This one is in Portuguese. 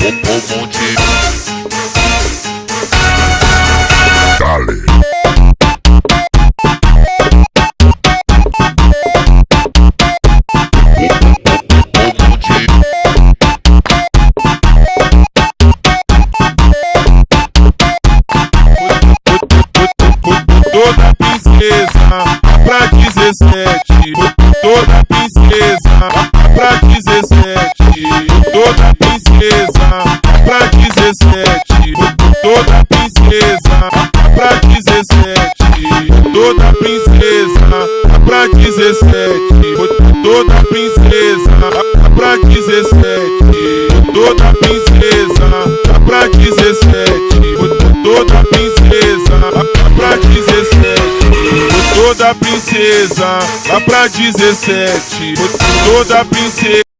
o monte. Dale. Toda princesa pra 17, toda princesa pra 17, toda princesa pra 17, toda princesa pra 17, toda princesa pra 17, toda princesa pra 17, toda princesa pra 17, toda princesa pra 17, toda princesa lá pra 17, toda princesa.